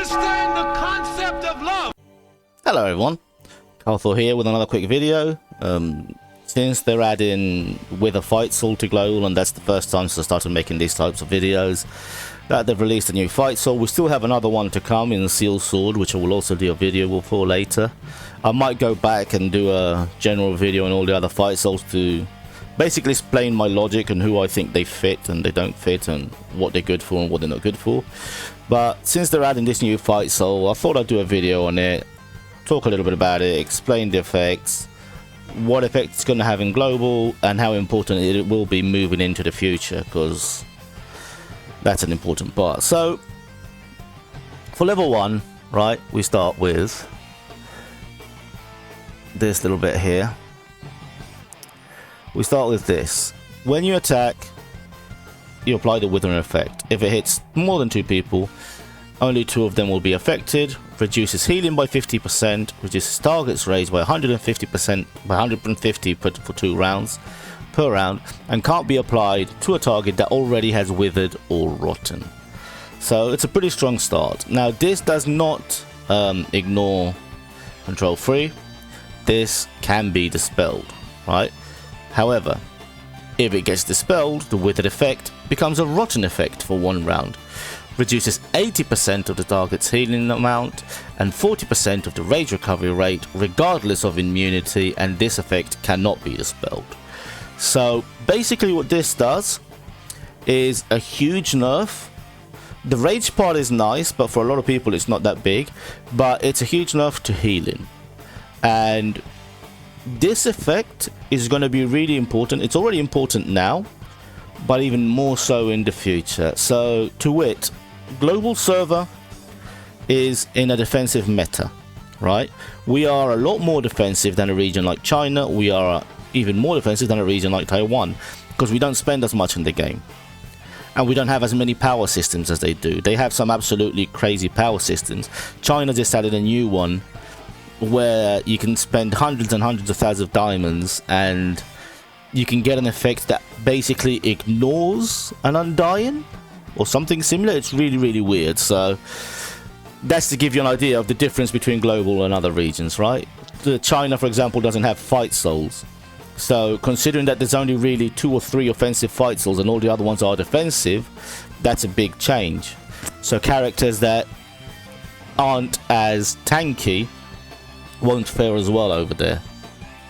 understand the concept of love. Hello everyone, Carthor here with another quick video. Since they're adding with a Fightsoul to global, and that's the first time since I started making these types of videos, that they've released a new Fightsoul. We still have another one to come in Seal Sword, which I will also do a video for later. I might go back and do a general video on all the other Fightsouls to basically explain my logic and who I think they fit and they don't fit, and what they're good for and what they're not good for. But since they're adding this new Fightsoul, I thought I'd do a video on it, talk a little bit about it, explain the effects, what effect it's going to have in global, and how important it will be moving into the future, because that's an important part. So for level 1, right, we start with this little bit here. We start with this. When you attack, you apply the Withering effect. If it hits more than 2 people, only 2 of them will be affected. Reduces healing by 50%, reduces targets raised by 150%, by 150 for 2 rounds per round, and can't be applied to a target that already has withered or rotten. So it's a pretty strong start. Now this does not ignore control 3. This can be dispelled, right? However, if it gets dispelled, the withered effect becomes a rotten effect for 1 round. Reduces 80% of the target's healing amount and 40% of the rage recovery rate regardless of immunity, and this effect cannot be dispelled. So basically what this does is a huge nerf. The rage part is nice, but for a lot of people it's not that big, but it's a huge nerf to healing. And this effect is going to be really important. It's already important now, but even more so in the future. So to wit, global server is in a defensive meta, right? We are a lot more defensive than a region like China. We are even more defensive than a region like Taiwan, because we don't spend as much in the game, and we don't have as many power systems as they do. They have some absolutely crazy power systems. China just added a new one where you can spend hundreds and hundreds of thousands of diamonds and you can get an effect that basically ignores an undying or something similar. It's really weird. So that's to give you an idea of the difference between global and other regions, right? China, for example, doesn't have Fightsouls. So considering that there's only really 2 or 3 offensive Fightsouls and all the other ones are defensive, that's a big change. So characters that aren't as tanky won't fare as well over there.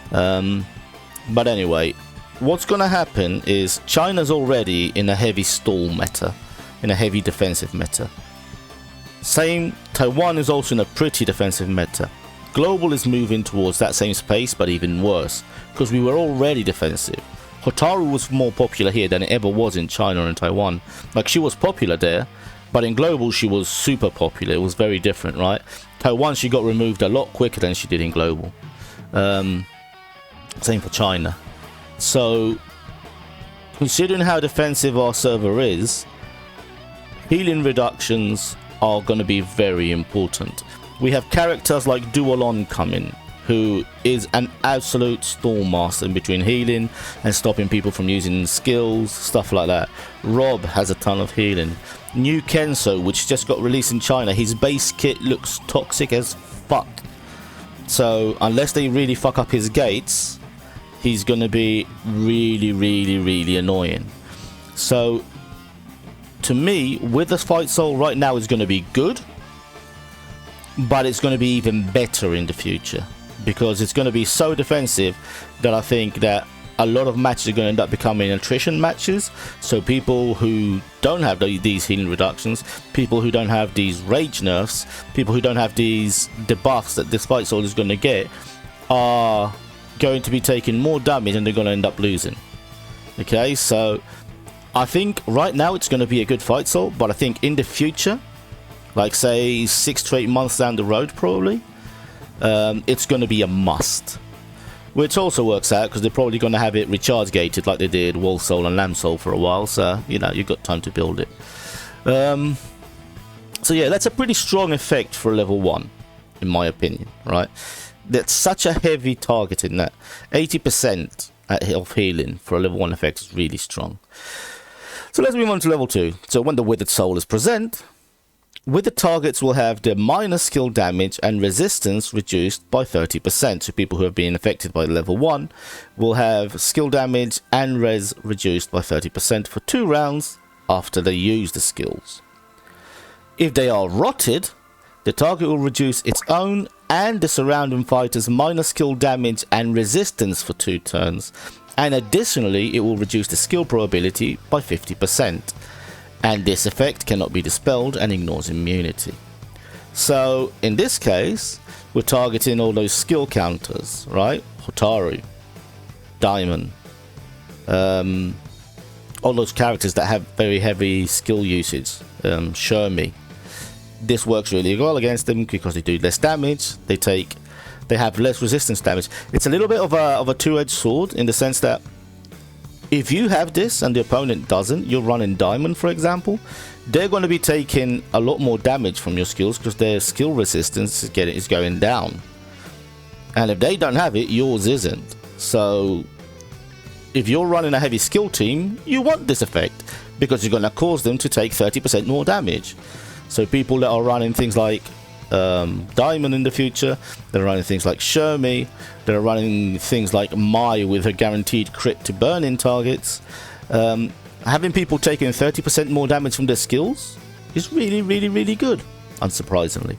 But anyway, what's gonna happen is China's already in a heavy stall meta, in a heavy defensive meta. Same, Taiwan is also in a pretty defensive meta. Global is moving towards that same space, but even worse, because we were already defensive. Hotaru was more popular here than it ever was in China and Taiwan. Like, she was popular there, but in global she was super popular. It was very different, right? Taiwan, she got removed a lot quicker than she did in global. Same for China. So considering how defensive our server is, healing reductions are going to be very important. We have characters like Duolon coming, who is an absolute storm master in between healing and stopping people from using skills, stuff like that. Rob has a ton of healing. New Kenso, which just got released in China, his base kit looks toxic as fuck. So unless they really fuck up his gates, he's gonna be really annoying. So to me, with the Fightsoul right now is gonna be good, but it's gonna be even better in the future, because it's gonna be so defensive that I think that a lot of matches are going to end up becoming attrition matches. So people who don't have these healing reductions, people who don't have these rage nerfs, people who don't have these debuffs that this Fightsoul is going to get, are going to be taking more damage and they're going to end up losing. Okay, so I think right now it's going to be a good Fightsoul, but I think in the future, like say 6 to 8 months down the road probably, it's going to be a must. Which also works out because they're probably going to have it recharge gated like they did Wolf Soul and Lamb Soul for a while, so you know, you've got time to build it. So yeah, that's a pretty strong effect for level 1 in my opinion, right? That's such a heavy target in that. 80% of healing for a level 1 effect is really strong. So let's move on to level 2. So when the Withered Soul is present, With the targets will have their minor skill damage and resistance reduced by 30%. So people who have been affected by level 1 will have skill damage and res reduced by 30% for 2 rounds after they use the skills. If they are rotted, the target will reduce its own and the surrounding fighter's minor skill damage and resistance for 2 turns. And additionally, it will reduce the skill probability by 50%. And this effect cannot be dispelled and ignores immunity. So in this case, we're targeting all those skill counters, right? Hotaru, Diamond, all those characters that have very heavy skill usage. Shermie. This works really well against them because they do less damage. They have less resistance damage. It's a little bit of a two-edged sword in the sense that if you have this and the opponent doesn't, you're running Diamond, for example, they're going to be taking a lot more damage from your skills because their skill resistance is going down. And if they don't have it, yours isn't. So if you're running a heavy skill team, you want this effect because you're going to cause them to take 30% more damage. So people that are running things like Diamond in the future, they're running things like Shermie, they're running things like Mai with her guaranteed crit to burn in targets. Having people taking 30% more damage from their skills is really, really, really good, unsurprisingly.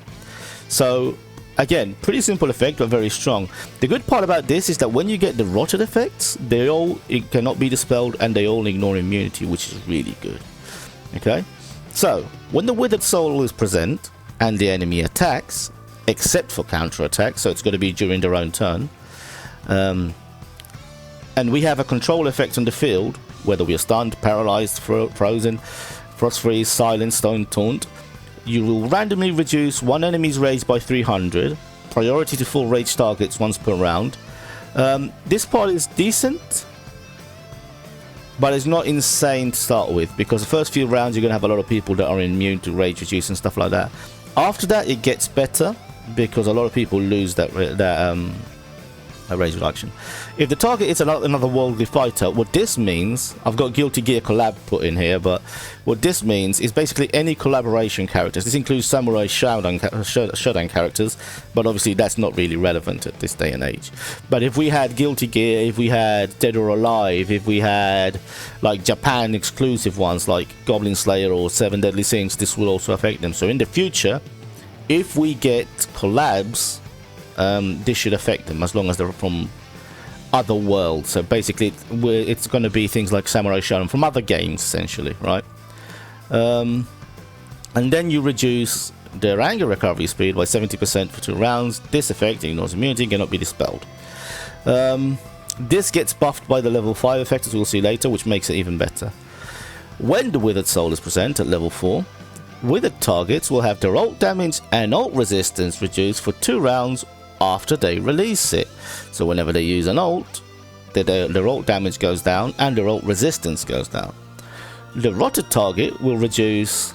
So again, pretty simple effect but very strong. The good part about this is that when you get the rotted effects, it cannot be dispelled and they all ignore immunity, which is really good. Okay, so when the Withered Soul is present and the enemy attacks, except for counter attack, so it's going to be during their own turn, and we have a control effect on the field, whether we are stunned, paralyzed, frozen, frost freeze, silent, stone, taunt, you will randomly reduce one enemy's rage by 300, priority to full rage targets once per round. This part is decent, but it's not insane to start with, because the first few rounds you're going to have a lot of people that are immune to rage reduce and stuff like that. After that it gets better because a lot of people lose that rage reduction. If the target is another worldly fighter, what this means, I've got Guilty Gear collab put in here, but what this means is basically any collaboration characters. This includes Samurai Shodown characters, but obviously that's not really relevant at this day and age. But if we had Guilty Gear, if we had Dead or Alive, if we had like Japan exclusive ones like Goblin Slayer or Seven Deadly Sins, this will also affect them. So in the future, if we get collabs, this should affect them as long as they're from other worlds. So basically it's going to be things like Samurai Shodown from other games essentially, right? And then you reduce their anger recovery speed by 70% for 2 rounds. This effect ignores immunity, cannot be dispelled. This gets buffed by the level 5 effect, as we'll see later, which makes it even better. When the Withered Soul is present at level 4, withered targets will have their ult damage and ult resistance reduced for 2 rounds after they release it. So whenever they use an ult, their ult damage goes down and their ult resistance goes down. The rotted target will reduce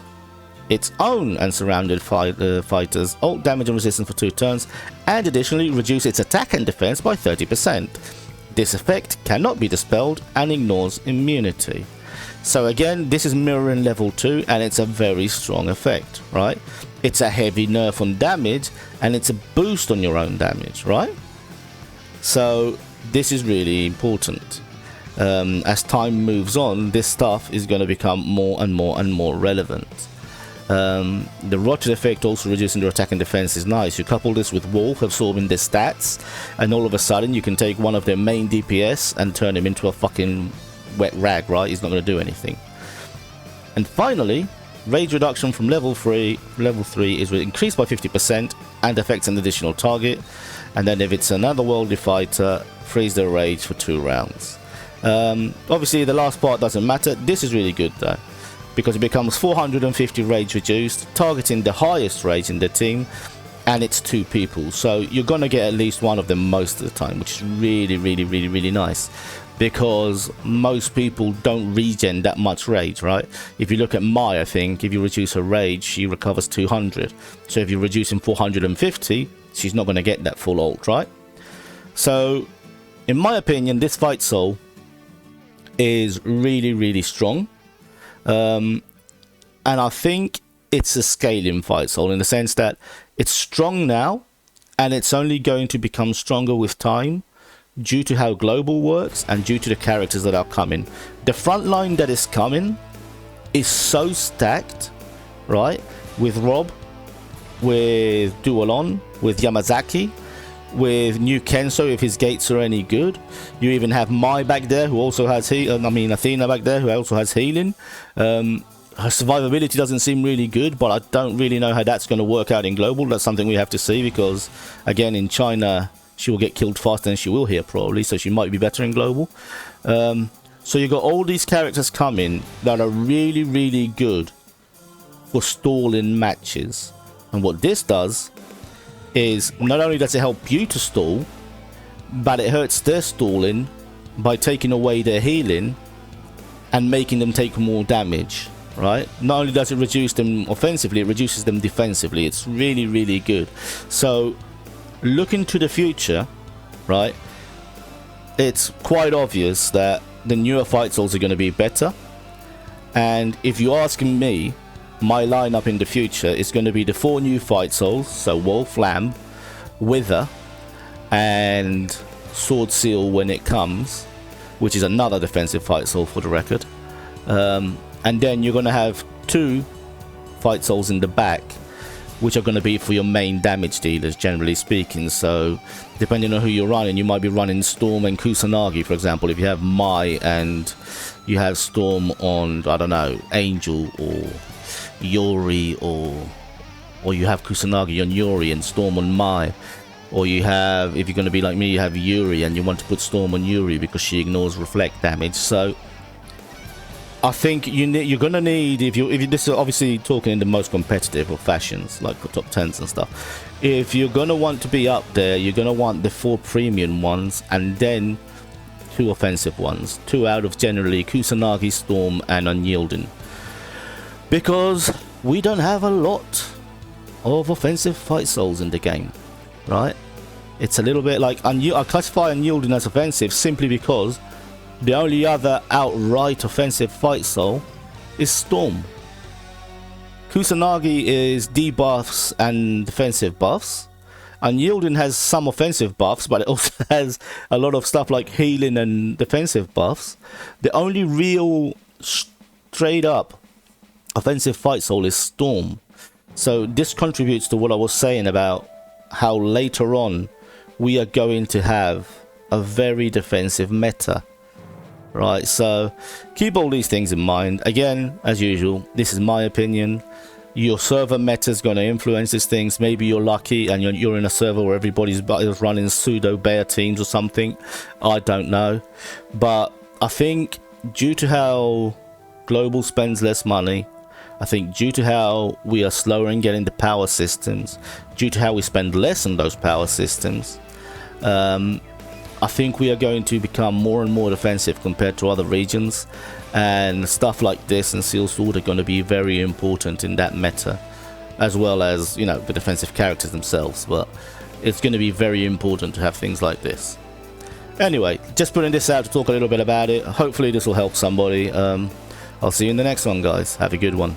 its own and surrounded fighters' ult damage and resistance for 2 turns, and additionally reduce its attack and defense by 30%. This effect cannot be dispelled and ignores immunity. So again, this is mirroring level 2 and it's a very strong effect, right? It's a heavy nerf on damage and it's a boost on your own damage, right? So this is really important. As time moves on, this stuff is going to become more and more and more relevant. The rotted effect also reducing their attack and defense is nice. You couple this with Wolf absorbing their stats, and all of a sudden you can take one of their main DPS and turn him into a fucking wet rag, right? He's not going to do anything. And finally, rage reduction from level 3 is increased by 50% and affects an additional target. And then if it's another worldly fighter, freeze their rage for 2 rounds. Obviously the last part doesn't matter. This is really good though, because it becomes 450 rage reduced, targeting the highest rage in the team, and it's 2 people, so you're gonna get at least one of them most of the time, which is really, really, really, really nice, because most people don't regen that much rage, right? If you look at Mai, I think if you reduce her rage, she recovers 200. So if you're reducing 450, she's not going to get that full ult, right? So in my opinion, this Fightsoul is really, really strong. And I think it's a scaling fight soul in the sense that it's strong now, and it's only going to become stronger with time due to how global works and due to the characters that are coming. The front line that is coming is so stacked, right? With Rob, with Duolon, with Yamazaki, with New Kenso if his gates are any good. You even have Mai back there who also has Athena back there who also has healing. Her survivability doesn't seem really good, but I don't really know how that's going to work out in global. That's something we have to see, because again, in China she will get killed faster than she will here probably, so she might be better in global. So you've got all these characters coming that are really, really good for stalling matches. And what this does is not only does it help you to stall, but it hurts their stalling by taking away their healing and making them take more damage, right? Not only does it reduce them offensively, it reduces them defensively. It's really, really good. So looking to the future, right, it's quite obvious that the newer fight souls are going to be better. And if you're asking me, my lineup in the future is going to be the 4 new fight souls, so Wolf, Lamb, Wither, and Sword Seal when it comes, which is another defensive fight soul for the record. And then you're going to have 2 fight souls in the back, which are going to be for your main damage dealers, generally speaking. So depending on who you're running, you might be running Storm and Kusanagi, for example. If you have Mai and you have Storm on, I don't know, Angel or Yuri, or you have Kusanagi on Yuri and Storm on Mai, or you have, if you're going to be like me, you have Yuri and you want to put Storm on Yuri because she ignores reflect damage. So I think you're going to need, if you this is obviously talking in the most competitive of fashions, like for top 10s and stuff, if you're going to want to be up there, you're going to want the 4 premium ones and then 2 offensive ones, 2 out of generally Kusanagi, Storm and Unyielding, because we don't have a lot of offensive fight souls in the game, right? It's a little bit like, I classify Unyielding as offensive simply because the only other outright offensive fight soul is Storm. Kusanagi is debuffs and defensive buffs. Unyielding has some offensive buffs, but it also has a lot of stuff like healing and defensive buffs. The only real straight up offensive fight soul is Storm. So this contributes to what I was saying about how later on we are going to have a very defensive meta. Right, so keep all these things in mind. Again, as usual, this is my opinion. Your server meta is going to influence these things. Maybe you're lucky and you're in a server where everybody's running pseudo bear teams or something. I don't know. But I think due to how global spends less money, I think due to how we are slower in getting the power systems, due to how we spend less on those power systems, I think we are going to become more and more defensive compared to other regions, and stuff like this and Seal Sword are going to be very important in that meta, as well as, you know, the defensive characters themselves. But it's going to be very important to have things like this. Anyway, just putting this out to talk a little bit about it. Hopefully this will help somebody. I'll see you in the next one, guys. Have a good one.